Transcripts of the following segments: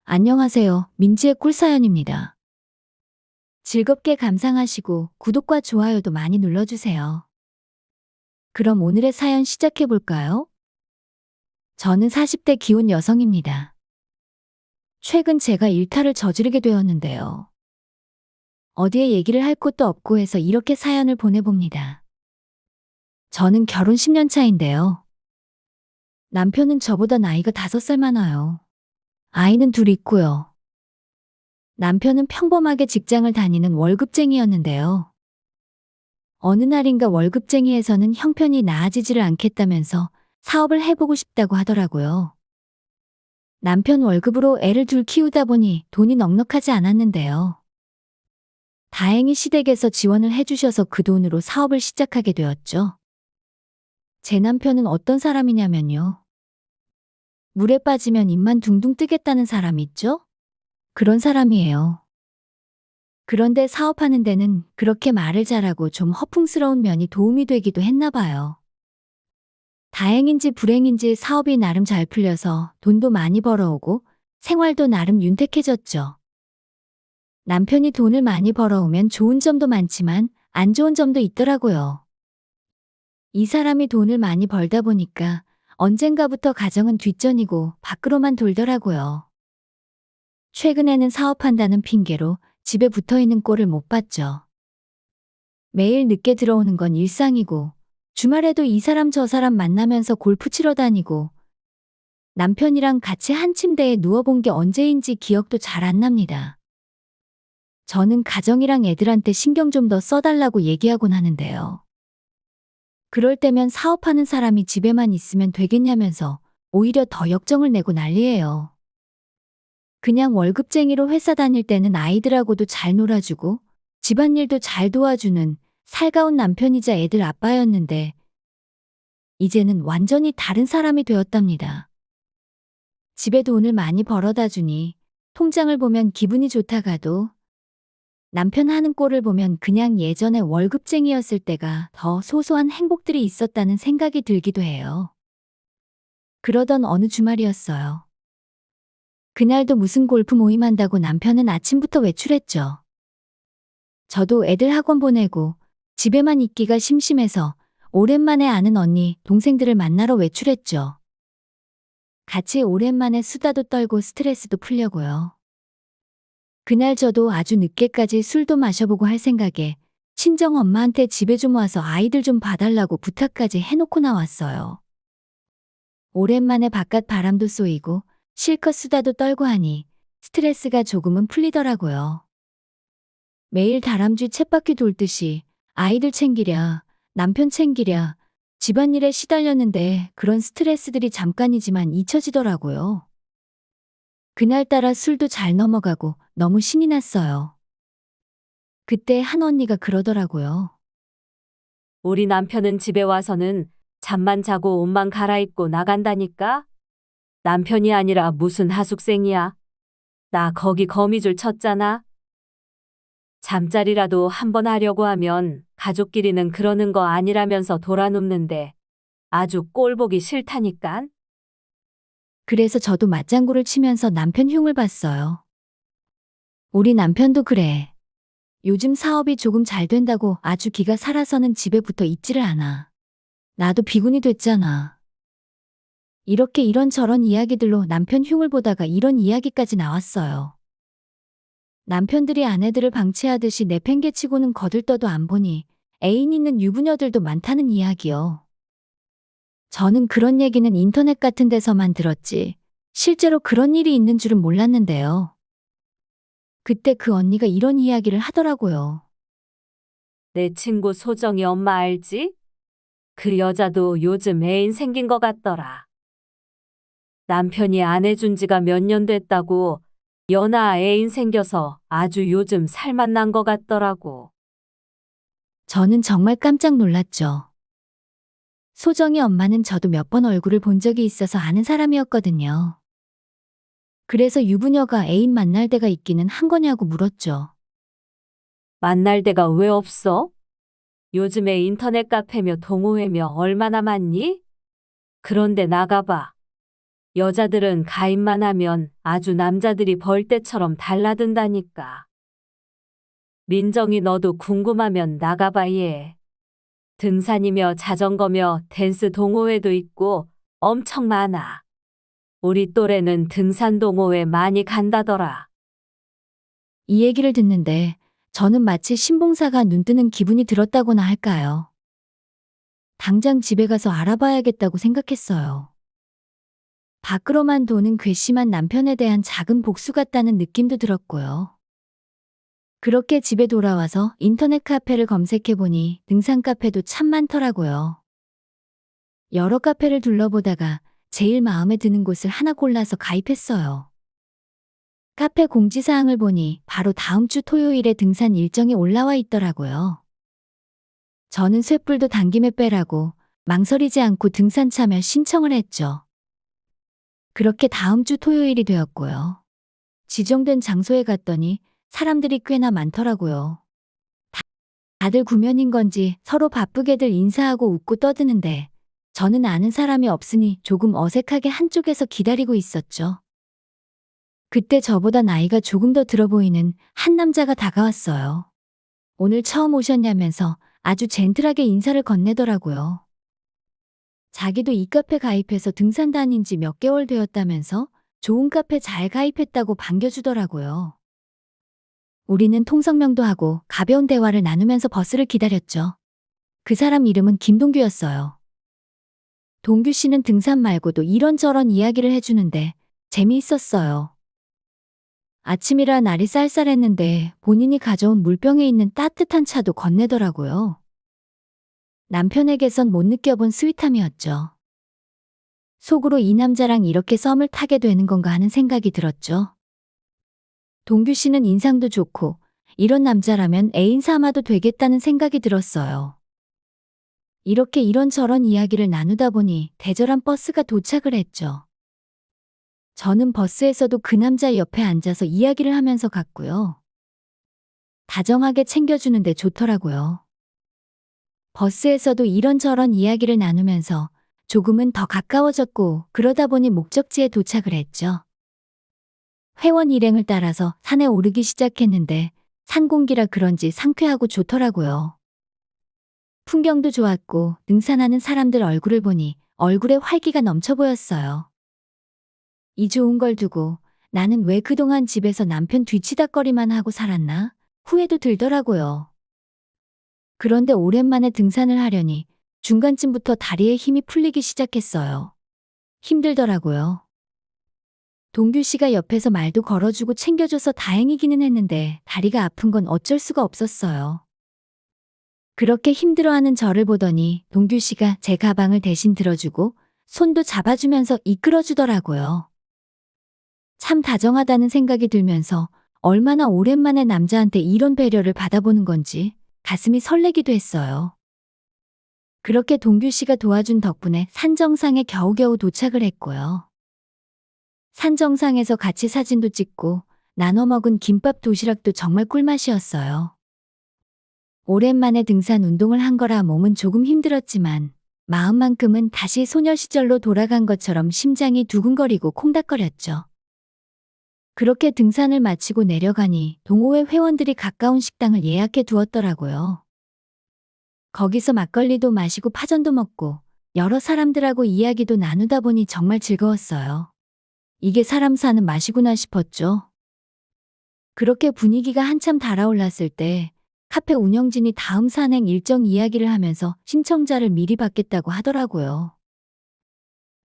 안녕하세요. 민지의 꿀사연입니다. 즐겁게 감상하시고 구독과 좋아요도 많이 눌러주세요. 그럼 오늘의 사연 시작해볼까요? 저는 40대 기혼 여성입니다. 최근 제가 일탈을 저지르게 되었는데요. 어디에 얘기를 할 곳도 없고 해서 이렇게 사연을 보내봅니다. 저는 결혼 10년 차인데요. 남편은 저보다 나이가 5살 많아요. 아이는 둘 있고요. 남편은 평범하게 직장을 다니는 월급쟁이였는데요. 어느 날인가 월급쟁이에서는 형편이 나아지지를 않겠다면서 사업을 해보고 싶다고 하더라고요. 남편 월급으로 애를 둘 키우다 보니 돈이 넉넉하지 않았는데요. 다행히 시댁에서 지원을 해주셔서 그 돈으로 사업을 시작하게 되었죠. 제 남편은 어떤 사람이냐면요. 물에 빠지면 입만 둥둥 뜨겠다는 사람 있죠? 그런 사람이에요. 그런데 사업하는 데는 그렇게 말을 잘하고 좀 허풍스러운 면이 도움이 되기도 했나 봐요. 다행인지 불행인지 사업이 나름 잘 풀려서 돈도 많이 벌어오고 생활도 나름 윤택해졌죠. 남편이 돈을 많이 벌어오면 좋은 점도 많지만 안 좋은 점도 있더라고요. 이 사람이 돈을 많이 벌다 보니까 언젠가부터 가정은 뒷전이고 밖으로만 돌더라고요. 최근에는 사업한다는 핑계로 집에 붙어있는 꼴을 못 봤죠. 매일 늦게 들어오는 건 일상이고 주말에도 이 사람 저 사람 만나면서 골프 치러 다니고 남편이랑 같이 한 침대에 누워본 게 언제인지 기억도 잘 안 납니다. 저는 가정이랑 애들한테 신경 좀 더 써달라고 얘기하곤 하는데요. 그럴 때면 사업하는 사람이 집에만 있으면 되겠냐면서 오히려 더 역정을 내고 난리예요. 그냥 월급쟁이로 회사 다닐 때는 아이들하고도 잘 놀아주고 집안일도 잘 도와주는 살가운 남편이자 애들 아빠였는데 이제는 완전히 다른 사람이 되었답니다. 집에 돈을 많이 벌어다 주니 통장을 보면 기분이 좋다가도 남편 하는 꼴을 보면 그냥 예전에 월급쟁이였을 때가 더 소소한 행복들이 있었다는 생각이 들기도 해요. 그러던 어느 주말이었어요. 그날도 무슨 골프 모임한다고 남편은 아침부터 외출했죠. 저도 애들 학원 보내고 집에만 있기가 심심해서 오랜만에 아는 언니, 동생들을 만나러 외출했죠. 같이 오랜만에 수다도 떨고 스트레스도 풀려고요. 그날 저도 아주 늦게까지 술도 마셔보고 할 생각에 친정 엄마한테 집에 좀 와서 아이들 좀 봐달라고 부탁까지 해놓고 나왔어요. 오랜만에 바깥 바람도 쏘이고 실컷 수다도 떨고 하니 스트레스가 조금은 풀리더라고요. 매일 다람쥐 쳇바퀴 돌듯이 아이들 챙기랴, 남편 챙기랴, 집안일에 시달렸는데 그런 스트레스들이 잠깐이지만 잊혀지더라고요. 그날따라 술도 잘 넘어가고 너무 신이 났어요. 그때 한 언니가 그러더라고요. 우리 남편은 집에 와서는 잠만 자고 옷만 갈아입고 나간다니까? 남편이 아니라 무슨 하숙생이야? 나 거기 거미줄 쳤잖아? 잠자리라도 한번 하려고 하면 가족끼리는 그러는 거 아니라면서 돌아눕는데 아주 꼴보기 싫다니깐? 그래서 저도 맞장구를 치면서 남편 흉을 봤어요. 우리 남편도 그래. 요즘 사업이 조금 잘 된다고 아주 기가 살아서는 집에 붙어 있지를 않아. 나도 비군이 됐잖아. 이렇게 이런저런 이야기들로 남편 흉을 보다가 이런 이야기까지 나왔어요. 남편들이 아내들을 방치하듯이 내팽개치고는 거들떠도 안 보니 애인 있는 유부녀들도 많다는 이야기요. 저는 그런 얘기는 인터넷 같은 데서만 들었지 실제로 그런 일이 있는 줄은 몰랐는데요. 그때 그 언니가 이런 이야기를 하더라고요. 내 친구 소정이 엄마 알지? 그 여자도 요즘 애인 생긴 거 같더라. 남편이 안 해준 지가 몇 년 됐다고 연하 애인 생겨서 아주 요즘 살맛 난 거 같더라고. 저는 정말 깜짝 놀랐죠. 소정이 엄마는 저도 몇 번 얼굴을 본 적이 있어서 아는 사람이었거든요. 그래서 유부녀가 애인 만날 때가 있기는 한 거냐고 물었죠. 만날 데가 왜 없어? 요즘에 인터넷 카페며 동호회며 얼마나 많니? 그런데 나가봐. 여자들은 가입만 하면 아주 남자들이 벌떼처럼 달라든다니까. 민정이 너도 궁금하면 나가봐 얘. 등산이며 자전거며 댄스 동호회도 있고 엄청 많아. 우리 또래는 등산 동호회 많이 간다더라. 이 얘기를 듣는데 저는 마치 신봉사가 눈뜨는 기분이 들었다고나 할까요? 당장 집에 가서 알아봐야겠다고 생각했어요. 밖으로만 도는 괘씸한 남편에 대한 작은 복수 같다는 느낌도 들었고요. 그렇게 집에 돌아와서 인터넷 카페를 검색해보니 등산 카페도 참 많더라고요. 여러 카페를 둘러보다가 제일 마음에 드는 곳을 하나 골라서 가입했어요. 카페 공지사항을 보니 바로 다음 주 토요일에 등산 일정이 올라와 있더라고요. 저는 쇳불도 당김에 빼라고 망설이지 않고 등산 참여 신청을 했죠. 그렇게 다음 주 토요일이 되었고요. 지정된 장소에 갔더니 사람들이 꽤나 많더라고요. 다들 구면인 건지 서로 바쁘게들 인사하고 웃고 떠드는데 저는 아는 사람이 없으니 조금 어색하게 한쪽에서 기다리고 있었죠. 그때 저보다 나이가 조금 더 들어 보이는 한 남자가 다가왔어요. 오늘 처음 오셨냐면서 아주 젠틀하게 인사를 건네더라고요. 자기도 이 카페 가입해서 등산 다닌 지 몇 개월 되었다면서 좋은 카페 잘 가입했다고 반겨주더라고요. 우리는 통성명도 하고 가벼운 대화를 나누면서 버스를 기다렸죠. 그 사람 이름은 김동규였어요. 동규 씨는 등산 말고도 이런저런 이야기를 해주는데 재미있었어요. 아침이라 날이 쌀쌀했는데 본인이 가져온 물병에 있는 따뜻한 차도 건네더라고요. 남편에게선 못 느껴본 스윗함이었죠. 속으로 이 남자랑 이렇게 썸을 타게 되는 건가 하는 생각이 들었죠. 동규 씨는 인상도 좋고 이런 남자라면 애인 삼아도 되겠다는 생각이 들었어요. 이렇게 이런저런 이야기를 나누다 보니 대절한 버스가 도착을 했죠. 저는 버스에서도 그 남자 옆에 앉아서 이야기를 하면서 갔고요. 다정하게 챙겨주는데 좋더라고요. 버스에서도 이런저런 이야기를 나누면서 조금은 더 가까워졌고 그러다 보니 목적지에 도착을 했죠. 회원 일행을 따라서 산에 오르기 시작했는데 산 공기라 그런지 상쾌하고 좋더라고요. 풍경도 좋았고 등산하는 사람들 얼굴을 보니 얼굴에 활기가 넘쳐 보였어요. 이 좋은 걸 두고 나는 왜 그동안 집에서 남편 뒤치다꺼리만 하고 살았나 후회도 들더라고요. 그런데 오랜만에 등산을 하려니 중간쯤부터 다리에 힘이 풀리기 시작했어요. 힘들더라고요. 동규 씨가 옆에서 말도 걸어주고 챙겨줘서 다행이기는 했는데 다리가 아픈 건 어쩔 수가 없었어요. 그렇게 힘들어하는 저를 보더니 동규 씨가 제 가방을 대신 들어주고 손도 잡아주면서 이끌어주더라고요. 참 다정하다는 생각이 들면서 얼마나 오랜만에 남자한테 이런 배려를 받아보는 건지 가슴이 설레기도 했어요. 그렇게 동규 씨가 도와준 덕분에 산 정상에 겨우겨우 도착을 했고요. 산 정상에서 같이 사진도 찍고 나눠 먹은 김밥 도시락도 정말 꿀맛이었어요. 오랜만에 등산 운동을 한 거라 몸은 조금 힘들었지만 마음만큼은 다시 소녀 시절로 돌아간 것처럼 심장이 두근거리고 콩닥거렸죠. 그렇게 등산을 마치고 내려가니 동호회 회원들이 가까운 식당을 예약해 두었더라고요. 거기서 막걸리도 마시고 파전도 먹고 여러 사람들하고 이야기도 나누다 보니 정말 즐거웠어요. 이게 사람 사는 맛이구나 싶었죠. 그렇게 분위기가 한참 달아올랐을 때 카페 운영진이 다음 산행 일정 이야기를 하면서 신청자를 미리 받겠다고 하더라고요.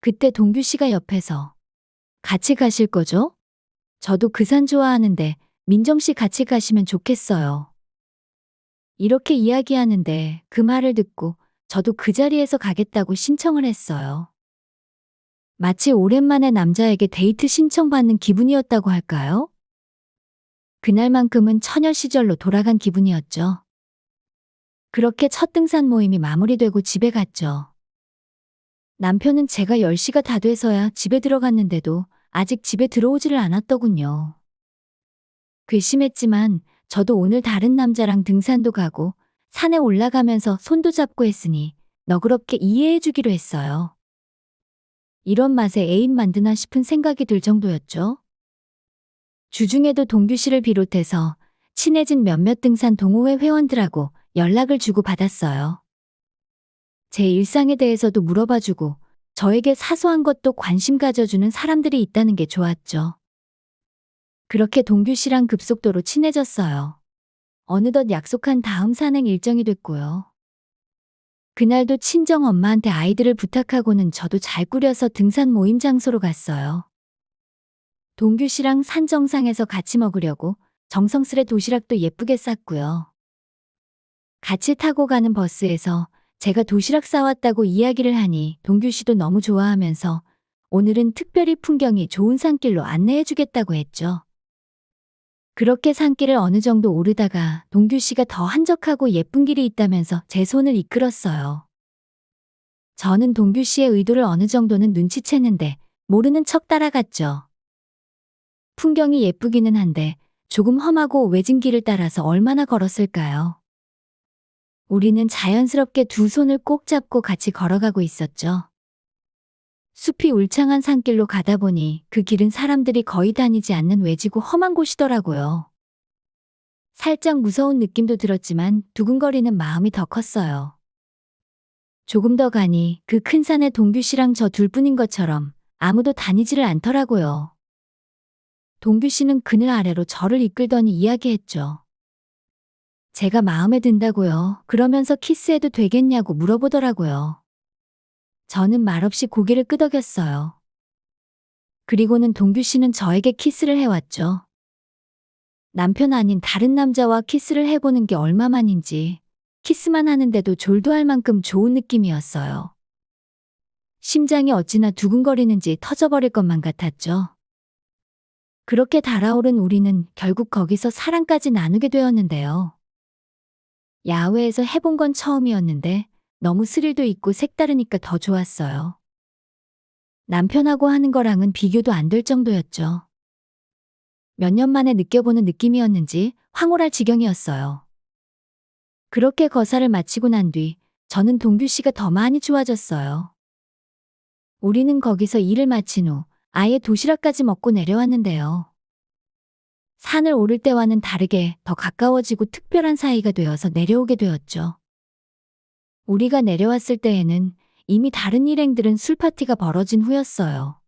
그때 동규 씨가 옆에서 같이 가실 거죠? 저도 그 산 좋아하는데 민정 씨 같이 가시면 좋겠어요. 이렇게 이야기하는데 그 말을 듣고 저도 그 자리에서 가겠다고 신청을 했어요. 마치 오랜만에 남자에게 데이트 신청받는 기분이었다고 할까요? 그날만큼은 처녀 시절로 돌아간 기분이었죠. 그렇게 첫 등산 모임이 마무리되고 집에 갔죠. 남편은 제가 10시가 다 돼서야 집에 들어갔는데도 아직 집에 들어오지를 않았더군요. 괘씸했지만 저도 오늘 다른 남자랑 등산도 가고 산에 올라가면서 손도 잡고 했으니 너그럽게 이해해 주기로 했어요. 이런 맛에 애인 만드나 싶은 생각이 들 정도였죠. 주중에도 동규 씨를 비롯해서 친해진 몇몇 등산 동호회 회원들하고 연락을 주고 받았어요. 제 일상에 대해서도 물어봐주고 저에게 사소한 것도 관심 가져주는 사람들이 있다는 게 좋았죠. 그렇게 동규 씨랑 급속도로 친해졌어요. 어느덧 약속한 다음 산행 일정이 됐고요. 그날도 친정 엄마한테 아이들을 부탁하고는 저도 잘 꾸려서 등산 모임 장소로 갔어요. 동규 씨랑 산 정상에서 같이 먹으려고 정성스레 도시락도 예쁘게 쌌고요. 같이 타고 가는 버스에서 제가 도시락 싸왔다고 이야기를 하니 동규 씨도 너무 좋아하면서 오늘은 특별히 풍경이 좋은 산길로 안내해 주겠다고 했죠. 그렇게 산길을 어느 정도 오르다가 동규 씨가 더 한적하고 예쁜 길이 있다면서 제 손을 이끌었어요. 저는 동규 씨의 의도를 어느 정도는 눈치챘는데 모르는 척 따라갔죠. 풍경이 예쁘기는 한데 조금 험하고 외진 길을 따라서 얼마나 걸었을까요? 우리는 자연스럽게 두 손을 꼭 잡고 같이 걸어가고 있었죠. 숲이 울창한 산길로 가다 보니 그 길은 사람들이 거의 다니지 않는 외지고 험한 곳이더라고요. 살짝 무서운 느낌도 들었지만 두근거리는 마음이 더 컸어요. 조금 더 가니 그 큰 산에 동규 씨랑 저 둘뿐인 것처럼 아무도 다니지를 않더라고요. 동규 씨는 그늘 아래로 저를 이끌더니 이야기했죠. 제가 마음에 든다고요. 그러면서 키스해도 되겠냐고 물어보더라고요. 저는 말없이 고개를 끄덕였어요. 그리고는 동규 씨는 저에게 키스를 해왔죠. 남편 아닌 다른 남자와 키스를 해보는 게 얼마만인지 키스만 하는데도 졸도할 만큼 좋은 느낌이었어요. 심장이 어찌나 두근거리는지 터져버릴 것만 같았죠. 그렇게 달아오른 우리는 결국 거기서 사랑까지 나누게 되었는데요. 야외에서 해본 건 처음이었는데 너무 스릴도 있고 색다르니까 더 좋았어요. 남편하고 하는 거랑은 비교도 안 될 정도였죠. 몇 년 만에 느껴보는 느낌이었는지 황홀할 지경이었어요. 그렇게 거사를 마치고 난 뒤 저는 동규 씨가 더 많이 좋아졌어요. 우리는 거기서 일을 마친 후 아예 도시락까지 먹고 내려왔는데요. 산을 오를 때와는 다르게 더 가까워지고 특별한 사이가 되어서 내려오게 되었죠. 우리가 내려왔을 때에는 이미 다른 일행들은 술파티가 벌어진 후였어요.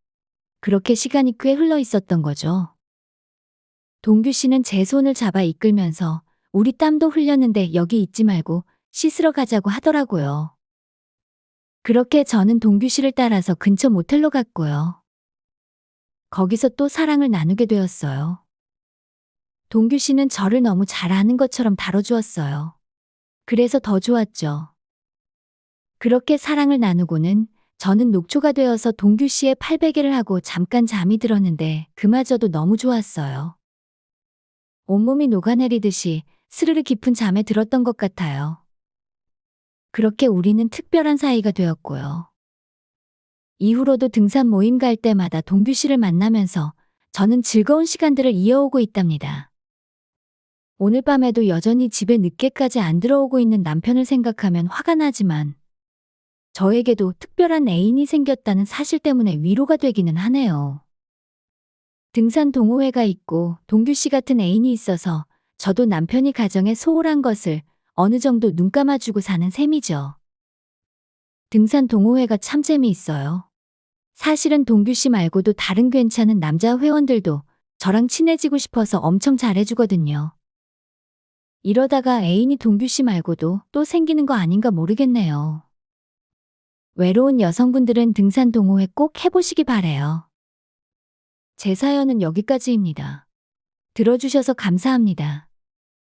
그렇게 시간이 꽤 흘러 있었던 거죠. 동규 씨는 제 손을 잡아 이끌면서 우리 땀도 흘렸는데 여기 있지 말고 씻으러 가자고 하더라고요. 그렇게 저는 동규 씨를 따라서 근처 모텔로 갔고요. 거기서 또 사랑을 나누게 되었어요. 동규 씨는 저를 너무 잘 아는 것처럼 다뤄주었어요. 그래서 더 좋았죠. 그렇게 사랑을 나누고는 저는 녹초가 되어서 동규 씨의 팔베개를 하고 잠깐 잠이 들었는데 그마저도 너무 좋았어요. 온몸이 녹아내리듯이 스르르 깊은 잠에 들었던 것 같아요. 그렇게 우리는 특별한 사이가 되었고요. 이후로도 등산 모임 갈 때마다 동규 씨를 만나면서 저는 즐거운 시간들을 이어오고 있답니다. 오늘 밤에도 여전히 집에 늦게까지 안 들어오고 있는 남편을 생각하면 화가 나지만 저에게도 특별한 애인이 생겼다는 사실 때문에 위로가 되기는 하네요. 등산 동호회가 있고 동규 씨 같은 애인이 있어서 저도 남편이 가정에 소홀한 것을 어느 정도 눈 감아주고 사는 셈이죠. 등산 동호회가 참 재미있어요. 사실은 동규 씨 말고도 다른 괜찮은 남자 회원들도 저랑 친해지고 싶어서 엄청 잘해주거든요. 이러다가 애인이 동규 씨 말고도 또 생기는 거 아닌가 모르겠네요. 외로운 여성분들은 등산 동호회 꼭 해보시기 바래요. 제 사연은 여기까지입니다. 들어주셔서 감사합니다.